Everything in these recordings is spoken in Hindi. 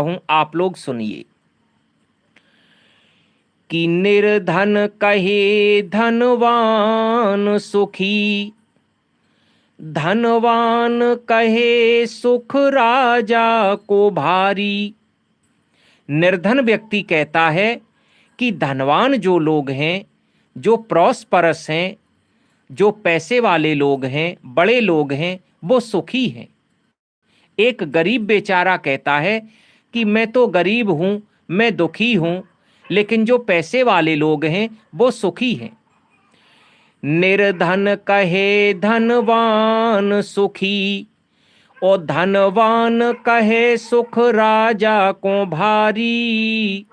हूं, आप लोग सुनिए। कि निर्धन कहे धनवान सुखी, धनवान कहे सुख राजा को भारी। निर्धन व्यक्ति कहता है कि धनवान जो लोग हैं, जो प्रॉस्परस हैं, जो पैसे वाले लोग हैं, बड़े लोग हैं, वो सुखी हैं। एक गरीब बेचारा कहता है कि मैं तो गरीब हूं, मैं दुखी हूं, लेकिन जो पैसे वाले लोग हैं वो सुखी हैं। निर्धन कहे धनवान सुखी, और धनवान कहे सुख राजा को भारी।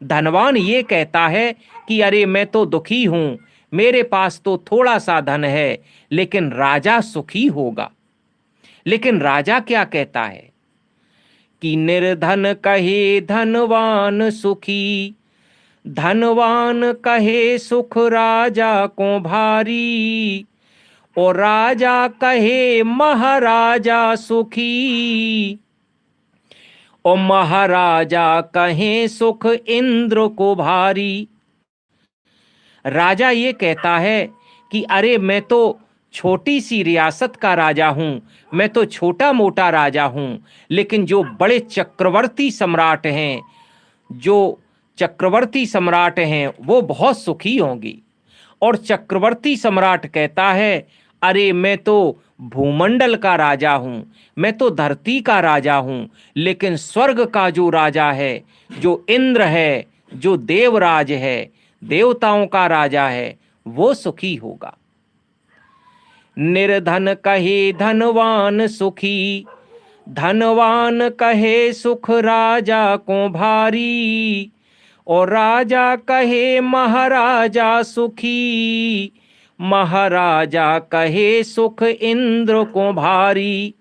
धनवान ये कहता है कि अरे मैं तो दुखी हूं, मेरे पास तो थोड़ा सा धन है, लेकिन राजा सुखी होगा। लेकिन राजा क्या कहता है कि निर्धन कहे धनवान सुखी, धनवान कहे सुख राजा को भारी। और राजा कहे महाराजा सुखी, और महाराजा कहे सुख इंद्र को भारी। राजा ये कहता है कि अरे मैं तो छोटी सी रियासत का राजा हूं, मैं तो छोटा मोटा राजा हूं, लेकिन जो बड़े चक्रवर्ती सम्राट हैं, जो चक्रवर्ती सम्राट हैं वो बहुत सुखी होंगी। और चक्रवर्ती सम्राट कहता है अरे मैं तो भूमंडल का राजा हूं, मैं तो धरती का राजा हूं, लेकिन स्वर्ग का जो राजा है, जो इंद्र है, जो देवराज है, देवताओं का राजा है, वो सुखी होगा। निर्धन कहे धनवान सुखी, धनवान कहे सुख राजा को भारी। और राजा कहे महाराजा सुखी, महाराजा कहे सुख इंद्र को भारी।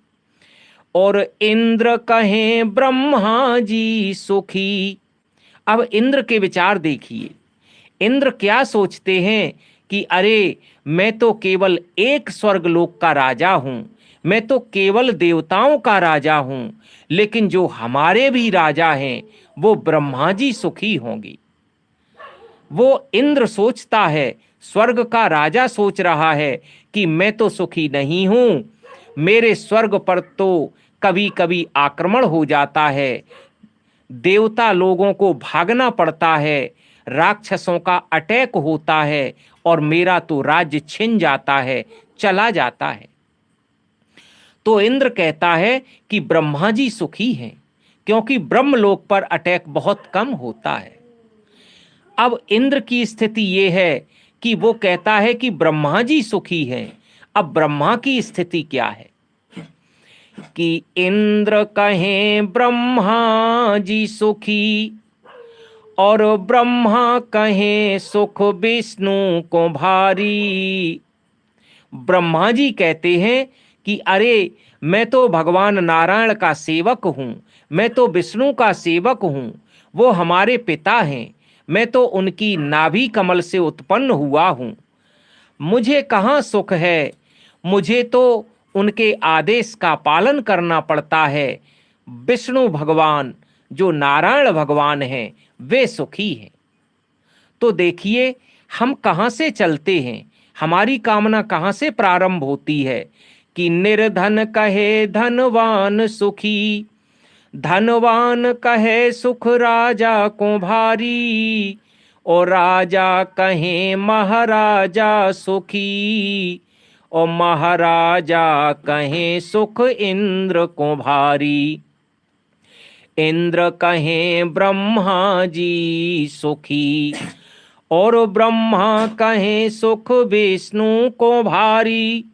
और इंद्र कहे ब्रह्मा जी सुखी। अब इंद्र के विचार देखिए। इंद्र क्या सोचते हैं कि अरे मैं तो केवल एक स्वर्गलोक का राजा हूं, मैं तो केवल देवताओं का राजा हूं, लेकिन जो हमारे भी राजा हैं वो ब्रह्मा जी सुखी होंगे। वो इंद्र सोचता है, स्वर्ग का राजा सोच रहा है कि मैं तो सुखी नहीं हूं, मेरे स्वर्ग पर तो कभी कभी आक्रमण हो जाता है, देवता लोगों को भागना पड़ता है, राक्षसों का अटैक होता है, और मेरा तो राज्य छिन जाता है, चला जाता है। तो इंद्र कहता है कि ब्रह्मा जी सुखी हैं, क्योंकि ब्रह्मलोक पर अटैक बहुत कम होता है। अब इंद्र की स्थिति ये है कि वो कहता है कि ब्रह्मा जी सुखी हैं। अब ब्रह्मा की स्थिति क्या है कि इंद्र कहें ब्रह्मा जी सुखी, और ब्रह्मा कहें सुख विष्णु को भारी। ब्रह्मा जी कहते हैं कि अरे मैं तो भगवान नारायण का सेवक हूं, मैं तो विष्णु का सेवक हूं, वो हमारे पिता हैं, मैं तो उनकी नाभि कमल से उत्पन्न हुआ हूं, मुझे कहाँ सुख है, मुझे तो उनके आदेश का पालन करना पड़ता है। विष्णु भगवान जो नारायण भगवान हैं वे सुखी हैं। तो देखिए हम कहाँ से चलते हैं, हमारी कामना कहाँ से प्रारंभ होती है कि निर्धन कहे धनवान सुखी, धनवान कहे सुख राजा को भारी। और राजा कहे महाराजा सुखी, और महाराजा कहे सुख इंद्र को भारी। इंद्र कहे ब्रह्मा जी सुखी, और ब्रह्मा कहे सुख विष्णु को भारी।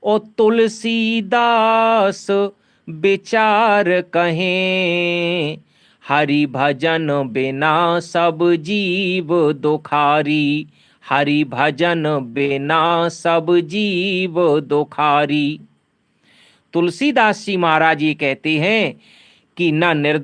ओ तुलसीदास विचार कहें, हरि भजन बिना सब जीव दुखारी। हरि भजन बिना सब जीव दुखारी। तुलसीदास जी महाराज ये कहते हैं कि न निर्धन